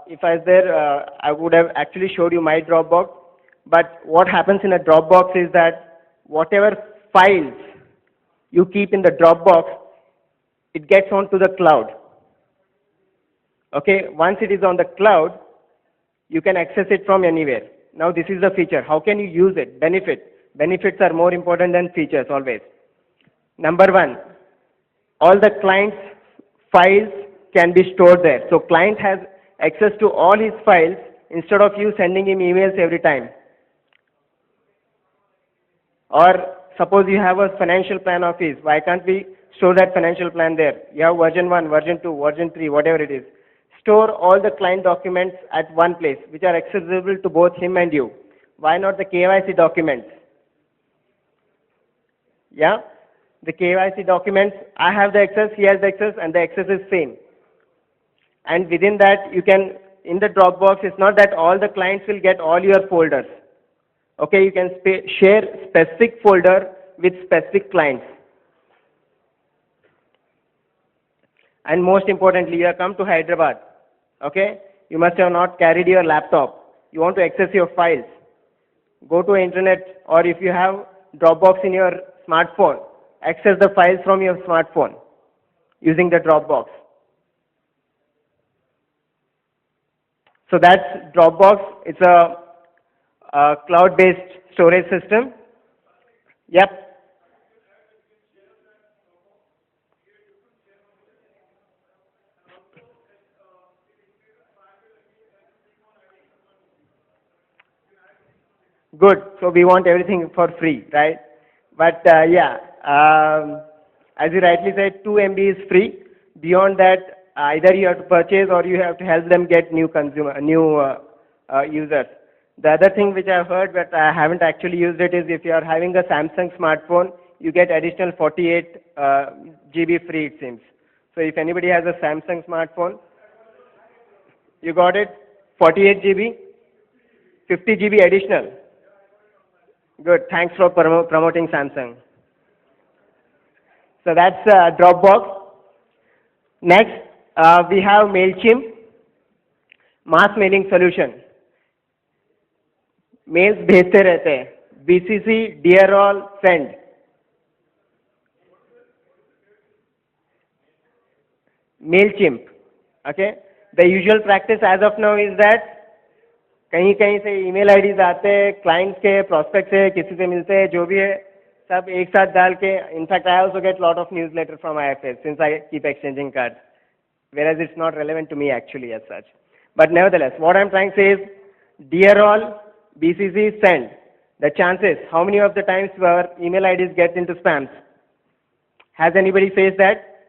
If I was there, I would have actually showed you my Dropbox. But what happens in a Dropbox is that whatever files you keep in the Dropbox, it gets onto the cloud. Okay, once it is on the cloud, you can access it from anywhere. Now this is the feature. How can you use it? Benefits are more important than features always. Number one, all the client's files can be stored there. So client has access to all his files instead of you sending him emails every time. Or suppose you have a financial plan of his. Why can't we store that financial plan there? You have version 1, version 2, version 3, whatever it is. Store all the client documents at one place, which are accessible to both him and you. Why not the KYC documents? Yeah? The KYC documents, I have the access, he has the access, and the access is same. And within that, you can, in the Dropbox, it's not that all the clients will get all your folders. Okay, you can share specific folder with specific clients. And most importantly, you have come to Hyderabad. Okay, you must have not carried your laptop. You want to access your files. Go to internet, or if you have Dropbox in your smartphone, access the files from your smartphone using the Dropbox. So that's Dropbox. It's a cloud-based storage system. Yep. Good. So we want everything for free, right? But yeah, as you rightly said, 2 MB is free. Beyond that, either you have to purchase or you have to help them get new users. The other thing which I've heard, but I haven't actually used it, is if you are having a Samsung smartphone, you get additional 48 GB free, it seems. So if anybody has a Samsung smartphone, you got it, 48 GB, 50 GB additional. Good, thanks for promoting Samsung. So that's Dropbox. Next, we have MailChimp, mass mailing solution. Mails भेजते रहते हैं, BCC, Dear All, Send. MailChimp. Okay. The usual practice as of now is that कहीं कहीं से email IDs आते हैं, clients के, prospects से, किसी से मिलते हैं, जो भी है, सब एक साथ डाल के. In fact, I also get a lot of newsletter from IFS since I keep exchanging cards, whereas it's not relevant to me actually as such. But nevertheless, what I'm trying to say is, Dear All, BCC, Send. The chances, how many of the times our email IDs get into spams? Has anybody faced that?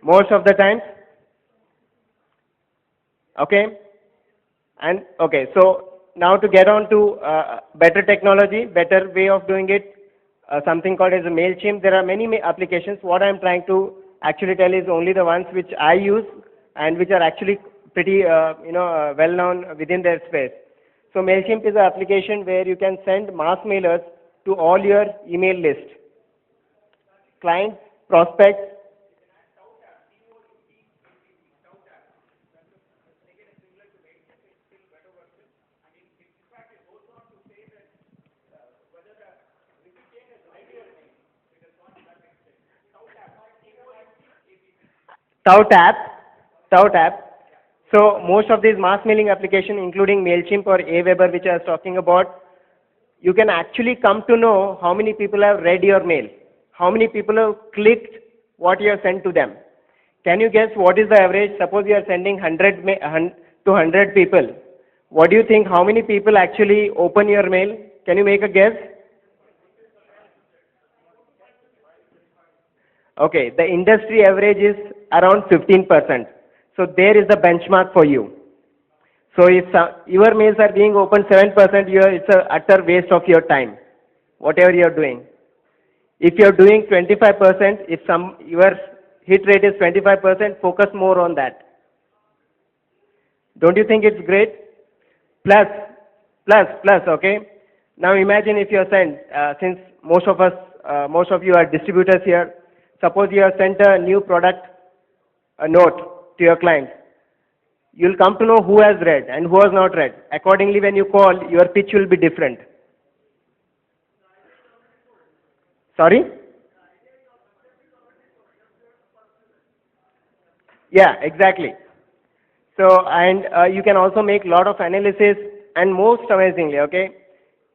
Most of the times? Okay. And okay, so now to get on to better technology, better way of doing it, something called as a MailChimp. There are many applications. What I'm trying to actually tell is only the ones which I use and which are actually pretty well known within their space. So MailChimp is an application where you can send mass mailers to all your email list. Clients, prospects. Tout app. So most of these mass mailing applications, including MailChimp or Aweber, which I was talking about, you can actually come to know how many people have read your mail, how many people have clicked what you have sent to them. Can you guess what is the average? Suppose you are sending 100 to 100 people. What do you think? How many people actually open your mail? Can you make a guess? Okay, the industry average is around 15%. So there is the benchmark for you. So if your mails are being opened 7%, it's an utter waste of your time, whatever you are doing. If you are doing 25%, if your hit rate is 25%, focus more on that. Don't you think it's great? Plus, okay. Now imagine if you are sent, since most of you are distributors here, suppose you have sent a new product, a note to your client. you'll come to know who has read and who has not read. Accordingly, when you call, your pitch will be different. Sorry? Yeah, exactly. So, and you can also make a lot of analysis, and most amazingly, okay,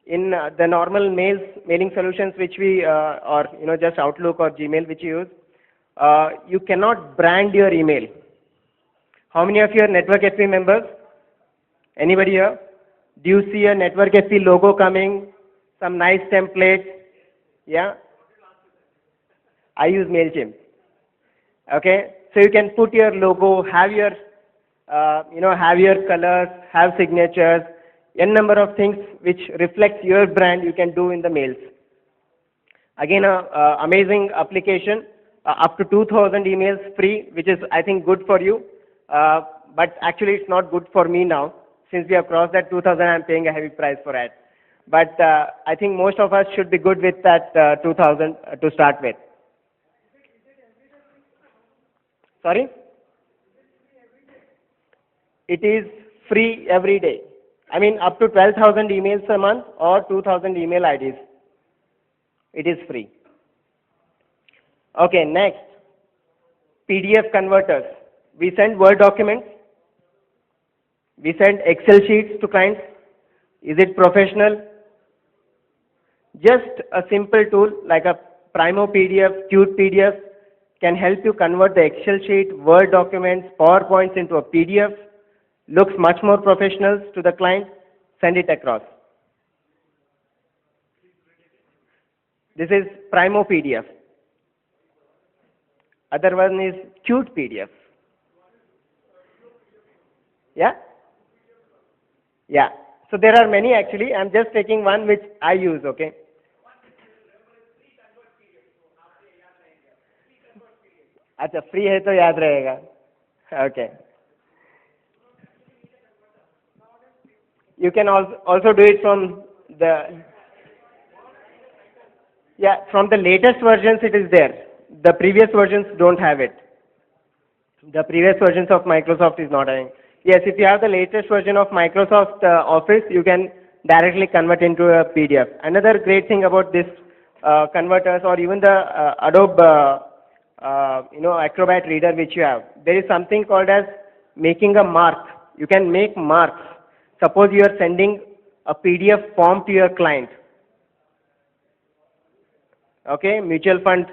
in the normal mailing solutions which we, or just Outlook or Gmail which you use, you cannot brand your email. How many of you are Network FP members? Anybody here? Do you see a Network FP logo coming? Some nice templates? Yeah? I use MailChimp. Okay? So you can put your logo, have your, have your colors, have signatures, n number of things which reflects your brand you can do in the mails. Again, amazing application, up to 2,000 emails free, which is, I think, good for you. But actually, it's not good for me now. Since we have crossed that 2,000, I'm paying a heavy price for it. But I think most of us should be good with that 2,000 to start with. Sorry? It is free every day. I mean, up to 12,000 emails a month or 2,000 email IDs. It is free. Okay, next. PDF converters. We send Word documents. We send Excel sheets to clients. Is it professional? Just a simple tool like a Primo PDF, Qt PDF can help you convert the Excel sheet, Word documents, PowerPoints into a PDF. Looks much more professional to the client. Send it across. This is Primo PDF. Other one is Qt PDF. Yeah? Yeah. So there are many actually. I'm just taking one which I use, okay? अच्छा free है तो याद रहेगा. Okay. You can also do it from the, yeah, from the latest versions it is there. The previous versions don't have it. The previous versions of Microsoft is not having. Yes, if you have the latest version of Microsoft Office, you can directly convert into a PDF. Another great thing about this converters or even the Adobe Acrobat Reader which you have, there is something called as making a mark. You can make marks. Suppose you are sending a PDF form to your client. Okay, mutual fund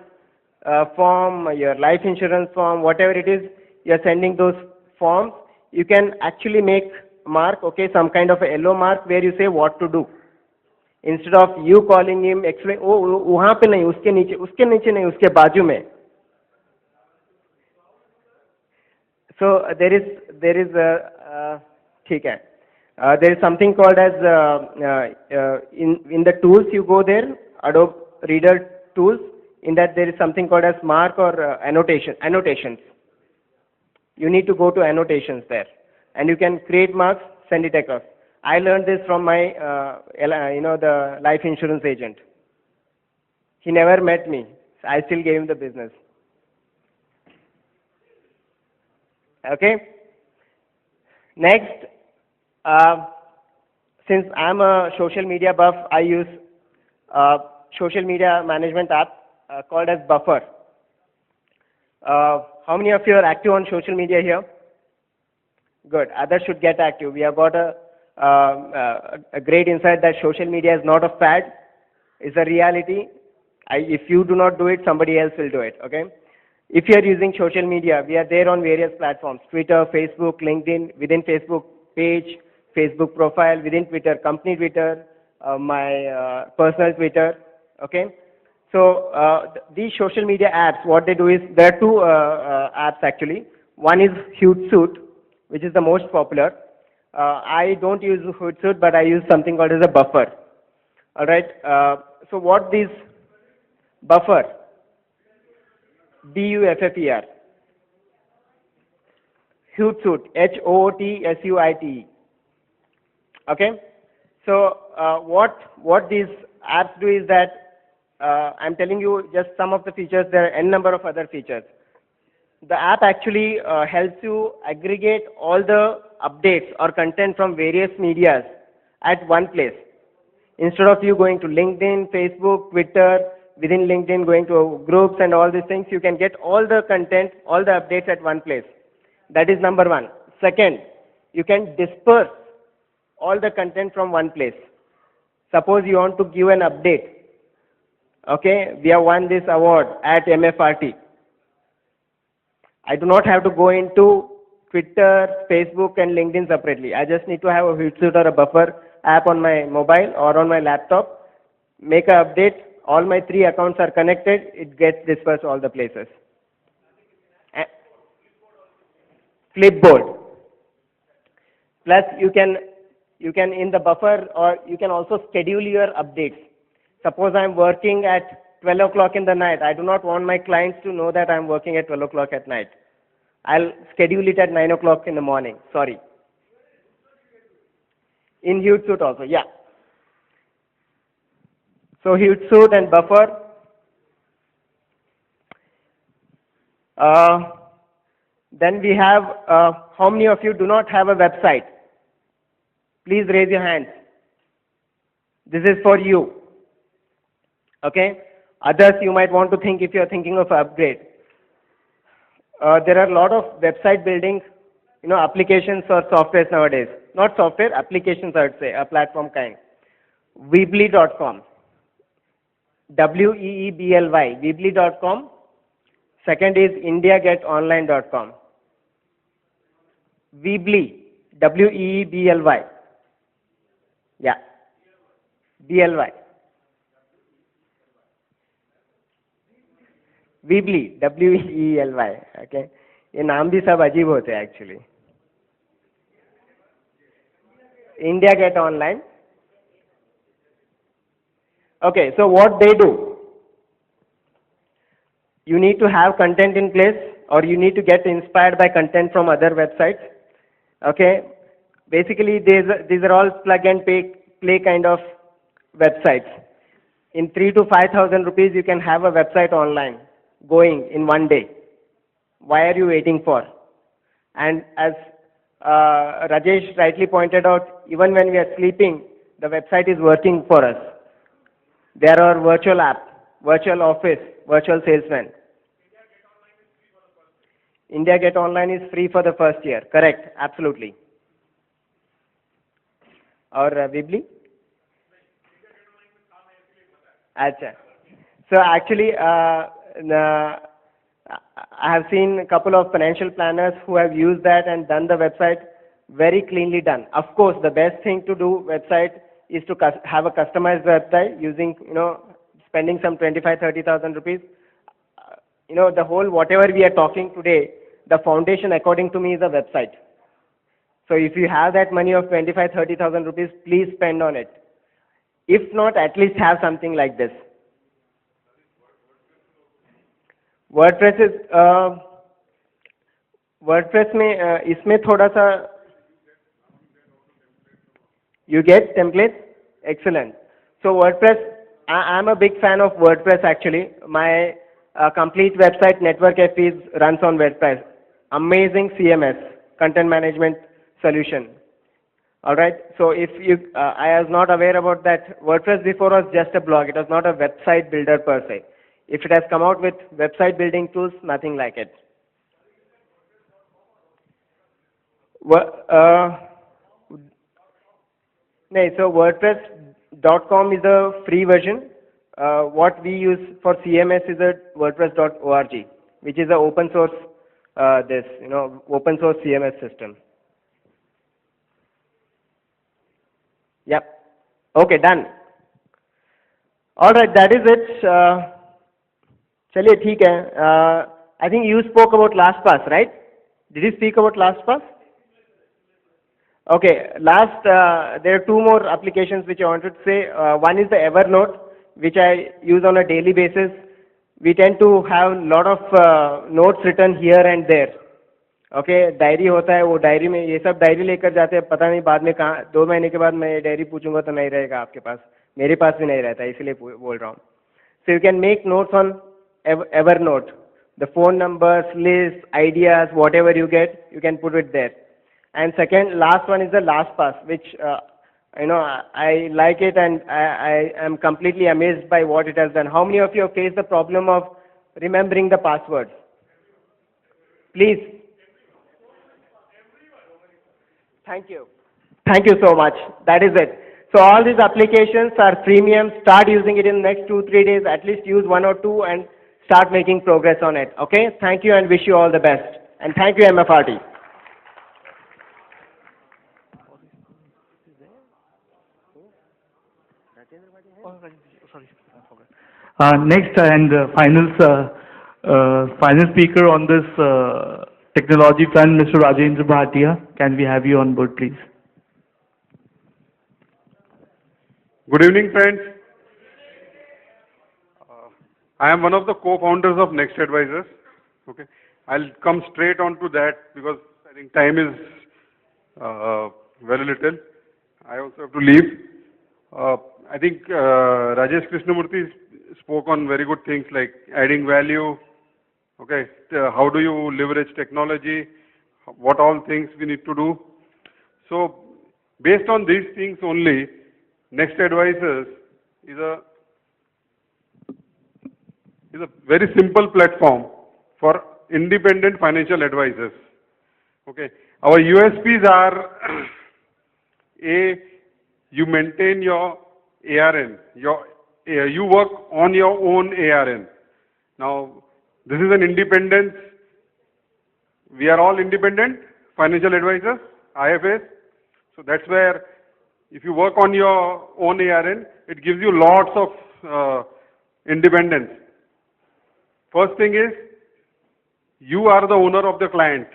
form, your life insurance form, whatever it is, you are sending those forms. You can actually make mark, okay, some kind of a yellow mark where you say what to do. Instead of you calling him, explain, oh, वहाँ पे नहीं, उसके नीचे नहीं, उसके बाजू में. So there is ठीक है. There is something called as in the tools you go there, Adobe Reader tools. In that there is something called as mark or annotations. You need to go to annotations there, and you can create marks, send it across. I learned this from my the life insurance agent. He never met me. I still gave him the business. Okay. Next. Since I'm a social media buff, I use social media management app called as Buffer. How many of you are active on social media here? Good. Others should get active. We have got a great insight that social media is not a fad. It's a reality. If you do not do it, somebody else will do it. Okay. If you are using social media, we are there on various platforms: Twitter, Facebook, LinkedIn. Within Facebook page, Facebook profile, within Twitter, company Twitter, my personal Twitter, okay? So these social media apps, what they do is, there are two apps actually. One is Hootsuite, which is the most popular. I don't use Hootsuite, but I use something called as a Buffer. All right. So what these Buffer, B-U-F-F-E-R, Hootsuite, H-O-O-T-S-U-I-T-E. Okay. So what these apps do is that I'm telling you just some of the features. There are n number of other features. The app actually helps you aggregate all the updates or content from various medias at one place. Instead of you going to LinkedIn, Facebook, Twitter, within LinkedIn going to groups and all these things, you can get all the content, all the updates at one place. That is number one. Second, you can disperse all the content from one place. Suppose you want to give an update. Okay, we have won this award at MFRT. I do not have to go into Twitter, Facebook and LinkedIn separately. I just need to have a Hootsuite or a Buffer app on my mobile or on my laptop, make an update, all my 3 accounts are connected, it gets dispersed all the places. Flipboard. Plus you can in the Buffer, or you can also schedule your updates. Suppose I am working at 12 o'clock in the night. I do not want my clients to know that I am working at 12 o'clock at night. I'll schedule it at 9 o'clock in the morning. Sorry. In Hootsuite also, yeah. So Hootsuite and Buffer. Then we have, how many of you do not have a website? Please raise your hands. This is for you. Okay. Others, you might want to think if you are thinking of upgrade. There are a lot of website building, applications or softwares nowadays. Not software, applications I would say, a platform kind. Weebly.com. WEEBLY. Weebly.com. Second is IndiaGetOnline.com. Weebly. WEEBLY. Yeah. BLY. Weebly, WEELY, okay. ये नाम भी सब अजीब होते हैं actually. India Get Online. Okay, so what they do? You need to have content in place, or you need to get inspired by content from other websites. Okay, basically these are all plug and play kind of websites. In 3,000 to 5,000 rupees, you can have a website online going in one day. Why are you waiting for? And as Rajesh rightly pointed out, even when we are sleeping, the website is working for us. There are virtual app, virtual office, virtual salesman. India Get Online is free for the first year. Correct, absolutely. Or Weebly? Acha. So actually, I have seen a couple of financial planners who have used that and done the website very cleanly done. Of course, the best thing to do website is to have a customized website using, spending some 25,000-30,000 rupees. The whole whatever we are talking today, the foundation according to me is a website. So if you have that money of 25,000-30,000 rupees, please spend on it. If not, at least have something like this. WordPress is WordPress में इसमें थोड़ा सा you get templates. Excellent. So WordPress, I'm a big fan of WordPress actually. My complete website Network FE runs on WordPress. Amazing CMS, content management solution. All right. So if you, I was not aware about that. WordPress before was just a blog. It was not a website builder per se. If it has come out with website building tools, nothing like it. So WordPress.com is a free version. What we use for CMS is a WordPress.org, which is an open source, open source CMS system. Yep. Okay, done. All right, that is it. चलिए ठीक है. I think you spoke about LastPass, right? Did you speak about LastPass? Okay, there are two more applications which I wanted to say. One is the Evernote, which I use on a daily basis. We tend to have a lot of notes written here and there. Okay, diary होता है, वो diary में ये सब diary लेकर जाते हैं, पता नहीं बाद में कहाँ 2 महीने के बाद मैं डायरी पूछूंगा तो नहीं रहेगा आपके पास, मेरे पास भी नहीं रहता, इसलिए बोल रहा हूँ. So you can make notes on Evernote. The phone numbers, lists, ideas, whatever you get, you can put it there. And second, last one is the LastPass, which I like it, and I am completely amazed by what it has done. How many of you have faced the problem of remembering the passwords? Please. Thank you. Thank you so much. That is it. So all these applications are premium. Start using it in the next 2-3 days. At least use one or two and start making progress on it. Okay? Thank you and wish you all the best. And thank you, MFRT. Next and final speaker on this technology front, Mr. Rajendra Bhatia. Can we have you on board, please? Good evening, friends. I am one of the co-founders of Next Advisors. Okay, I'll come straight on to that because I think time is very little. I also have to leave. I think Rajesh Krishnamurthy spoke on very good things like adding value. Okay, how do you leverage technology? What all things we need to do? So, based on these things only, Next Advisors is a very simple platform for independent financial advisors. Okay, our USPs are A, you maintain your ARN, you work on your own ARN. Now, this is an independence. We are all independent financial advisors, IFAs. So that's where if you work on your own ARN, it gives you lots of independence. First thing is, you are the owner of the client.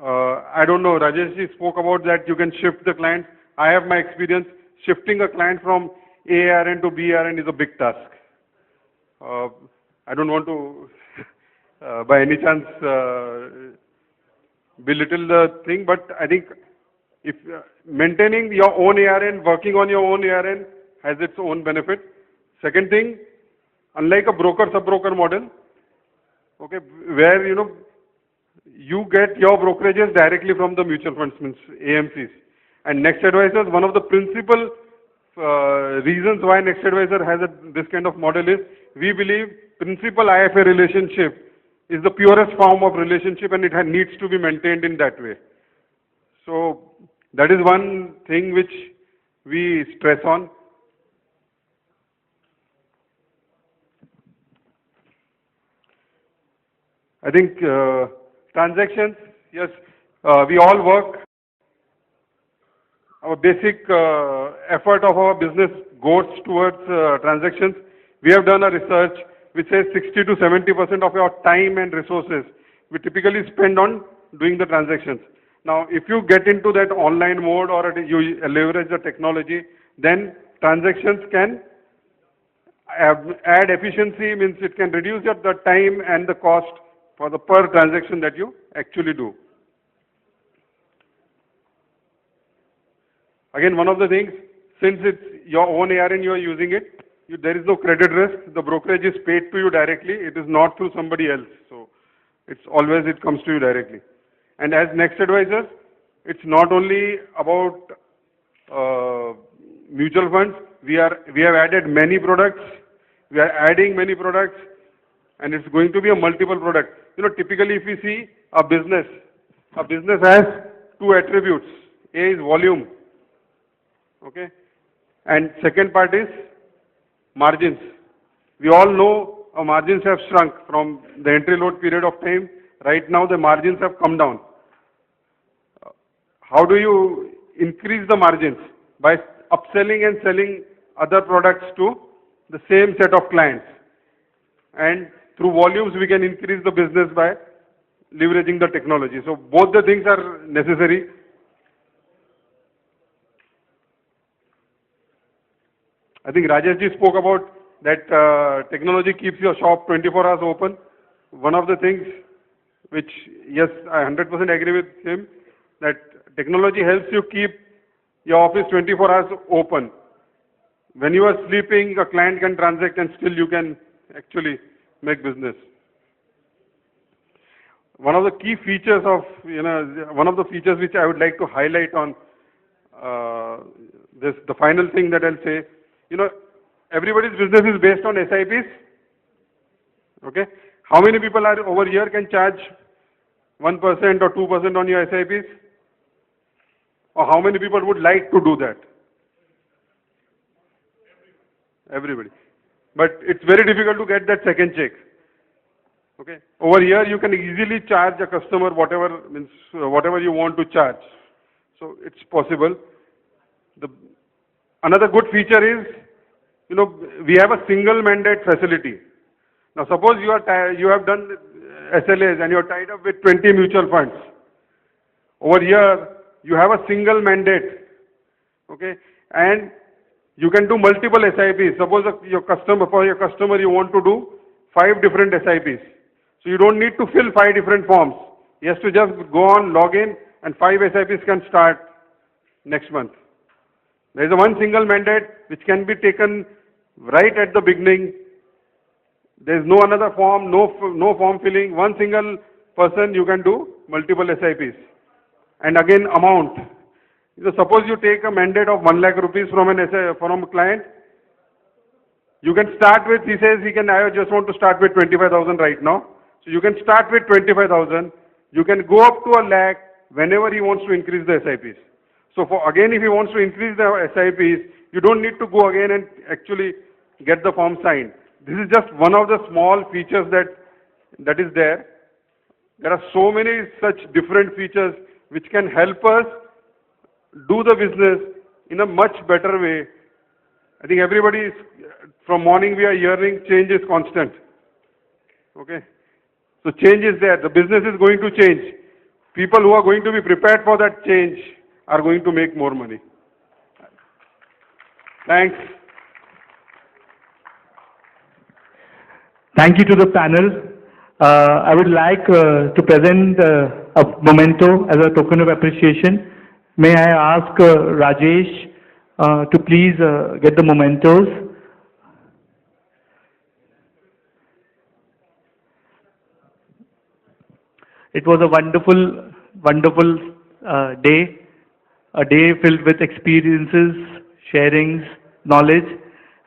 I don't know, Rajesh ji spoke about that you can shift the client. I have my experience. Shifting a client from ARN to BRN is a big task. I don't want to, by any chance, belittle the thing, but I think if maintaining your own ARN, working on your own ARN has its own benefit. Second thing, unlike a broker-sub-broker model, okay, where you get your brokerages directly from the mutual funds, means AMCs. And Next Advisors, one of the principal reasons why Next Advisor has this kind of model is, we believe principal IFA relationship is the purest form of relationship and it needs to be maintained in that way. So that is one thing which we stress on. I think transactions, yes, we all work. Our basic effort of our business goes towards transactions. We have done a research which says 60 to 70% of your time and resources we typically spend on doing the transactions. Now, if you get into that online mode or you leverage the technology, then transactions can add efficiency, means it can reduce the time and the cost for the per transaction that you actually do. Again, one of the things, since it's your own ARN, you are using it, there is no credit risk. The brokerage is paid to you directly. It is not through somebody else. So it's always, it comes to you directly. And as Next Advisors, it's not only about mutual funds. We have added many products. We are adding many products, and it's going to be a multiple product. Typically if we see a business has two attributes. A is volume, okay, and second part is margins. We all know our margins have shrunk from the entry load period of time. Right now the margins have come down. How do you increase the margins? By upselling and selling other products to the same set of clients. And through volumes we can increase the business by leveraging the technology. So both the things are necessary. I think Rajesh ji spoke about that technology keeps your shop 24 hours open. One of the things which, yes, I 100% agree with him, that technology helps you keep your office 24 hours open. When you are sleeping, a client can transact and still you can actually make business. One of the key features of, one of the features which I would like to highlight on the final thing that I'll say, everybody's business is based on SIPs. Okay? How many people are over here can charge 1% or 2% on your SIPs? Or how many people would like to do that? Everybody. But it's very difficult to get that second check. Okay. Over here, you can easily charge a customer whatever you want to charge. So it's possible. Another good feature is, we have a single mandate facility. Now, suppose you have done SLAs and you are tied up with 20 mutual funds. Over here, you have a single mandate. Okay, and you can do multiple SIPs. Suppose for your customer, you want to do 5 different SIPs. So you don't need to fill 5 different forms. He has to just go on, log in, and 5 SIPs can start next month. There is one single mandate which can be taken right at the beginning. There is no another form, no form filling. One single person, you can do multiple SIPs. And again, amount. Suppose you take a mandate of 1 lakh rupees from a client. You can start with, he says I just want to start with 25,000 right now. So you can start with 25,000. You can go up to 1 lakh whenever he wants to increase the SIPs. So again, if he wants to increase the SIPs, you don't need to go again and actually get the form signed. This is just one of the small features that is there. There are so many such different features which can help us do the business in a much better way. I think everybody from morning we are hearing change is constant. Okay? So change is there. The business is going to change. People who are going to be prepared for that change are going to make more money. Thanks. Thank you to the panel. I would like to present a memento as a token of appreciation. May I ask Rajesh to please get the mementos. It was a wonderful day, a day filled with experiences, sharings, knowledge,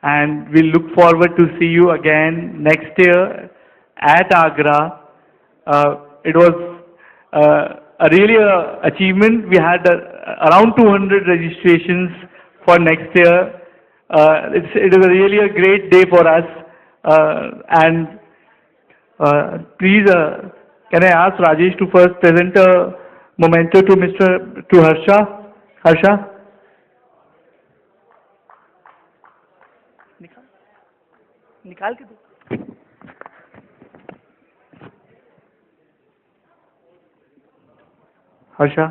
and we look forward to see you again next year at Agra. It was really a achievement. We had around 200 registrations for next year. It is really a great day for us. And please, can I ask Rajesh to first present a memento to Harsha? Harsha? निकाल के दो. Harsha?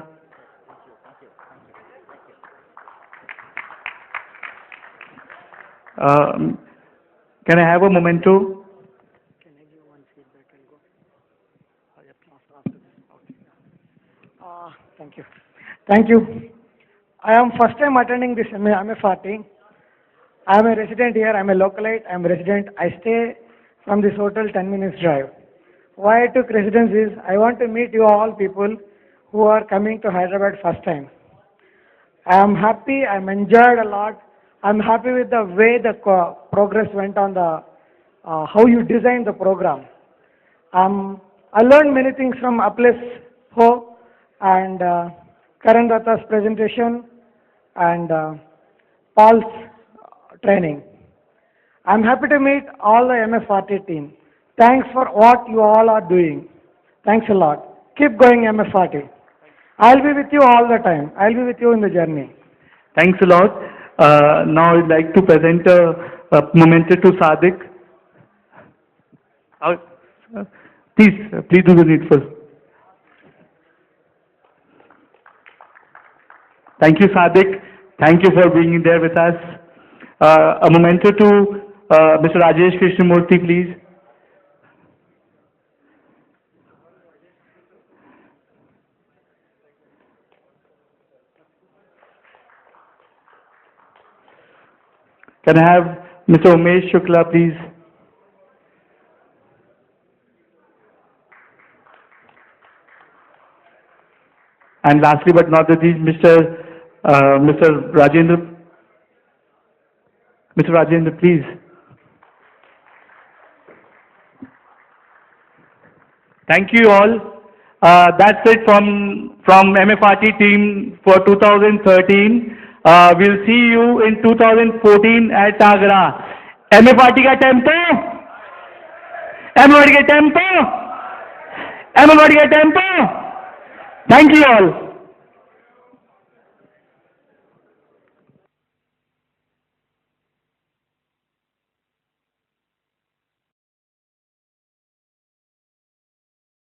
Can I have a memento? Can I give one feedback and go? Thank you. Thank you. I am first time attending this MFRT. I am a resident here. I am a localite. I am a resident. I stay from this hotel 10 minutes drive. Why I took residence is I want to meet you all people who are coming to Hyderabad first time. I am happy. I am enjoyed a lot. I am happy with the way the progress went on the how you designed the program. I learned many things from Aplis Ho and Karan Datta's presentation and Paul's training. I'm happy to meet all the MFRT team. Thanks for what you all are doing. Thanks a lot. Keep going MFRT. I'll be with you all the time. I'll be with you in the journey. Thanks a lot. Now I'd like to present a memento to Sadik. Please do the needful. Thank you, Sadik. Thank you for being there with us. A memento to Mr. Rajesh Krishnamurthy, please. Can I have Mr. Umesh Shukla, please? And lastly but not the least, Mr. Rajendra. Mr. Rajendra, please. Thank you all. That's it from MFRT team for 2013. We'll see you in 2014 at Agra. MFRT का tempo, MFRT का tempo, MFRT का tempo. Thank you all.